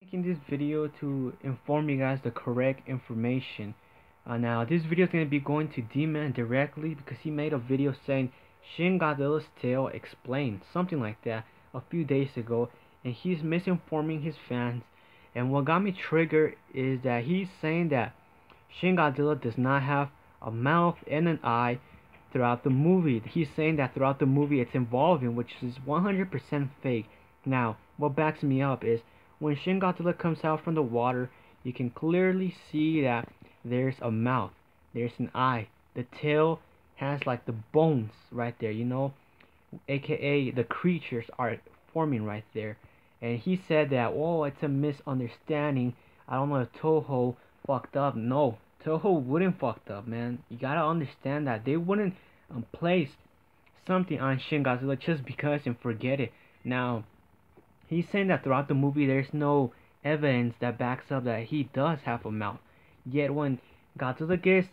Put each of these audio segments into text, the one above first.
Making this video to inform you guys the correct information. Now this video is going to be going to D-Man directly because he made a video saying Shin Godzilla's tail explained, something like that, a few days ago, and he's misinforming his fans. And what got me triggered is that he's saying that Shin Godzilla does not have a mouth and an eye throughout the movie. He's saying that throughout the movie it's evolving, which is 100% fake. Now, what backs me up is when Shin Godzilla comes out from the water, you can clearly see that there's a mouth, there's an eye. The tail has like the bones right there, aka the creatures are forming right there. And he said that, oh, it's a misunderstanding. I don't know if Toho fucked up. No, Toho wouldn't fucked up, man. You gotta understand that they wouldn't place something on Shin Godzilla just because and forget it. Now, he's saying that throughout the movie there's no evidence that backs up that he does have a mouth. Yet when Godzilla gets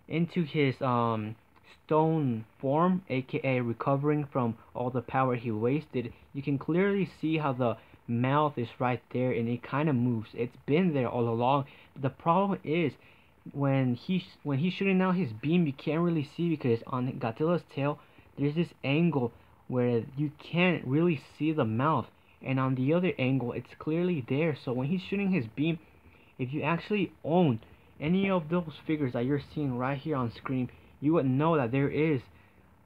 into his stone form, aka recovering from all the power he wasted, you can clearly see how the mouth is right there and it kind of moves. It's been there all along. The problem is when he's shooting out his beam, you can't really see because on Godzilla's tail there's this angle where you can't really see the mouth, and on the other angle it's clearly there. So when he's shooting his beam, if you actually own any of those figures that you're seeing right here on screen, you would know that there is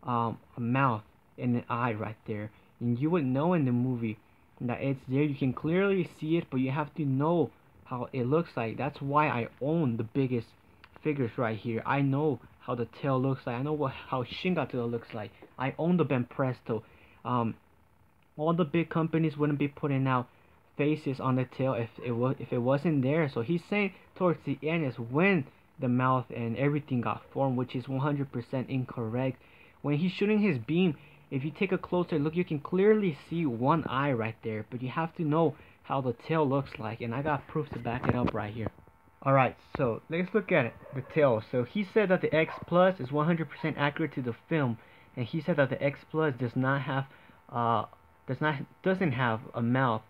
a mouth and an eye right there, and you would know in the movie that it's there. You can clearly see it, but you have to know how it looks like. That's why I own the biggest figures right here. I know how the tail looks like. I know how Shin Godzilla looks like. I own the Ben Presto. All the big companies wouldn't be putting out faces on the tail if it wasn't there. So he's saying towards the end is when the mouth and everything got formed, which is 100% incorrect. When he's shooting his beam, if you take a closer look, you can clearly see one eye right there, but you have to know how the tail looks like, and I got proof to back it up right here. Alright, so let's look at it, the tail. So he said that the X Plus is 100% accurate to the film, and he said that the X Plus does not have doesn't have a mouth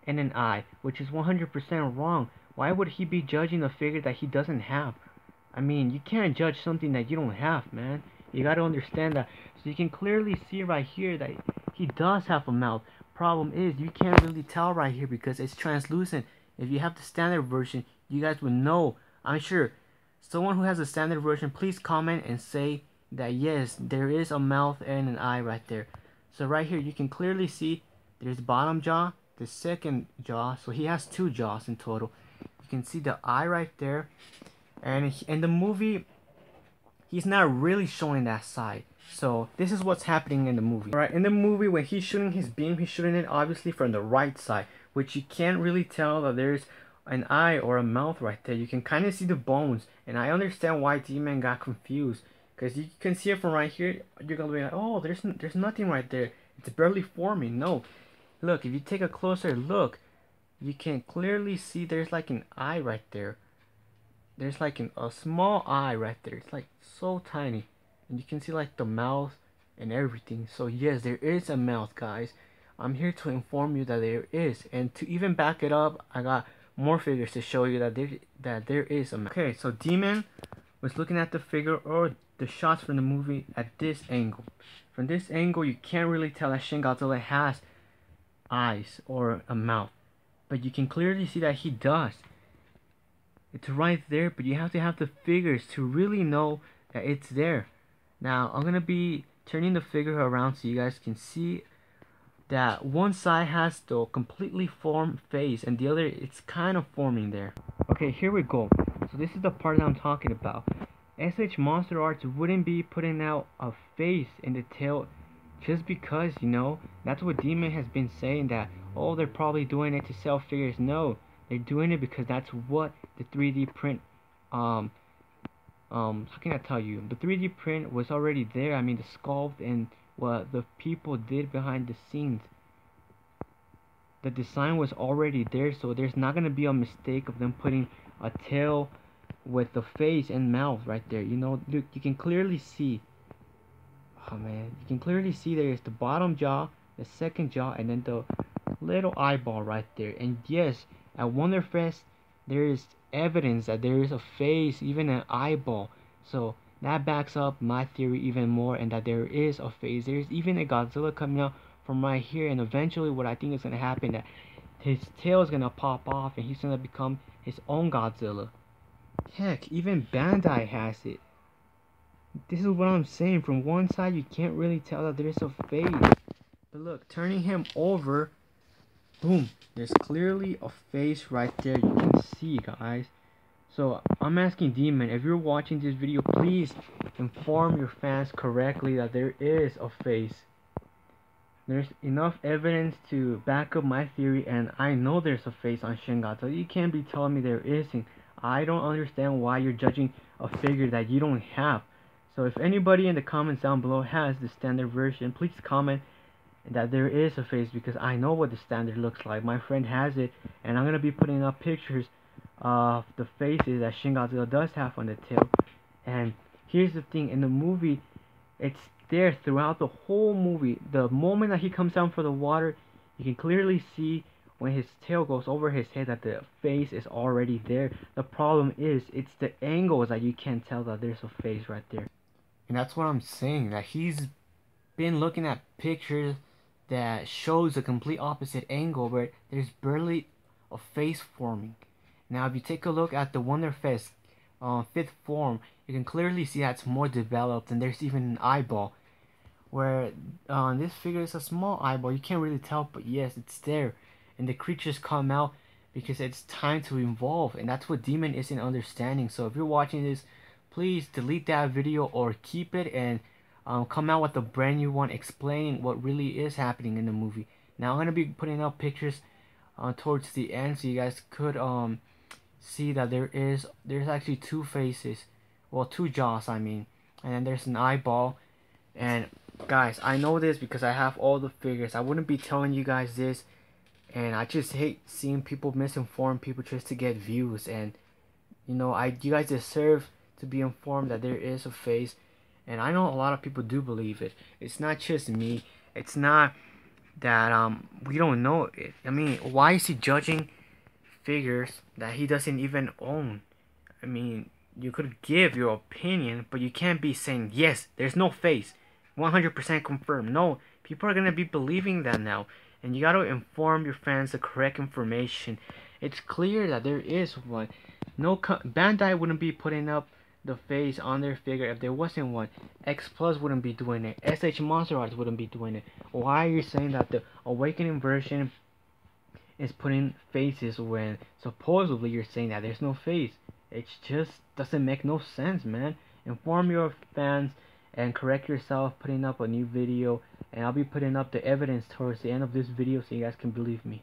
and an eye, which is 100% wrong. Why would he be judging a figure that he doesn't have? I mean, you can't judge something that you don't have, man. You gotta understand that. So you can clearly see right here that he does have a mouth. Problem is, you can't really tell right here because it's translucent. If you have the standard version, you guys would know. I'm sure someone who has a standard version, please comment and say that yes, there is a mouth and an eye right there. So right here, you can clearly see there's bottom jaw, the second jaw. So he has two jaws in total. You can see the eye right there. And in the movie, he's not really showing that side. So this is what's happening in the movie. Alright, in the movie when he's shooting his beam, he's shooting it obviously from the right side, which you can't really tell that there's an eye or a mouth right there. You can kind of see the bones, and I understand why D-Man got confused, because you can see it from right here. You're gonna be like, oh, there's nothing right there. It's barely forming. No, look, if you take a closer look, you can clearly see there's like an eye right there. There's like a small eye right there. It's like so tiny, and you can see like the mouth and everything. So yes, there is a mouth, guys. I'm here to inform you that there is, and to even back it up, I got more figures to show you that there is a mouth. Okay, so D-Man was looking at the figure or the shots from the movie at this angle. From this angle, you can't really tell that Shin Godzilla has eyes or a mouth, but you can clearly see that he does. It's right there, but you have to have the figures to really know that it's there. Now, I'm going to be turning the figure around so you guys can see that one side has the completely formed face and the other it's kind of forming there. Okay, here we go. So this is the part that I'm talking about. S.H.MonsterArts wouldn't be putting out a face in the tail just because, that's what D-Man has been saying, that, oh, they're probably doing it to sell figures. No, they're doing it because that's what the 3D print, how can I tell you? The 3D print was already there. I mean, the sculpt and what the people did behind the scenes. The design was already there, so there's not going to be a mistake of them putting a tail with the face and mouth right there. Look, you can clearly see. Oh man, you can clearly see there is the bottom jaw, the second jaw, and then the little eyeball right there. And yes, At Wonderfest, there is evidence that there is a face, even an eyeball. So that backs up my theory even more, and that there is a face. There's even a Godzilla coming out from right here, and eventually what I think is going to happen, that his tail is going to pop off and he's going to become his own Godzilla. Heck, even Bandai has it. This is what I'm saying. From one side, you can't really tell that there's a face. But look, turning him over, boom, there's clearly a face right there. You can see, guys. So I'm asking Demon, if you're watching this video, please inform your fans correctly that there is a face. There's enough evidence to back up my theory, and I know there's a face on Shin Godzilla. You can't be telling me there isn't. I don't understand why you're judging a figure that you don't have. So if anybody in the comments down below has the standard version, please comment that there is a face, because I know what the standard looks like. My friend has it, and I'm going to be putting up pictures of the faces that Shin Godzilla does have on the tail. And here's the thing, in the movie, it's there throughout the whole movie. The moment that he comes down for the water, you can clearly see when his tail goes over his head that the face is already there. The problem is, it's the angles that you can't tell that there's a face right there. And that's what I'm saying, that he's been looking at pictures that shows a complete opposite angle where there's barely a face forming. Now if you take a look at the Wonderfest fifth form, you can clearly see that it's more developed, and there's even an eyeball. Where this figure is a small eyeball, you can't really tell, but yes, it's there. And the creatures come out because it's time to evolve, and that's what Demon isn't understanding. So if you're watching this, please delete that video or keep it, and come out with a brand new one explaining what really is happening in the movie. Now I'm gonna be putting up pictures towards the end, so you guys could see that there's actually two faces, well, two jaws I mean, and then there's an eyeball. And guys, I know this because I have all the figures. I wouldn't be telling you guys this, and I just hate seeing people misinform people just to get views. And you know, you guys deserve to be informed that there is a face, and I know a lot of people do believe it. It's not just me. It's not that we don't know it. I mean, why is he judging figures that he doesn't even own? I mean, you could give your opinion, but you can't be saying, yes, there's no face, 100% confirmed. No, people are going to be believing that now, and you got to inform your fans the correct information. It's clear that there is one. No, Bandai wouldn't be putting up the face on their figure if there wasn't one. X Plus wouldn't be doing it. S.H.MonsterArts wouldn't be doing it. Why are you saying that the Awakening version is putting faces when supposedly you're saying that there's no face? It just doesn't make no sense, man. Inform your fans and correct yourself, putting up a new video, and I'll be putting up the evidence towards the end of this video so you guys can believe me.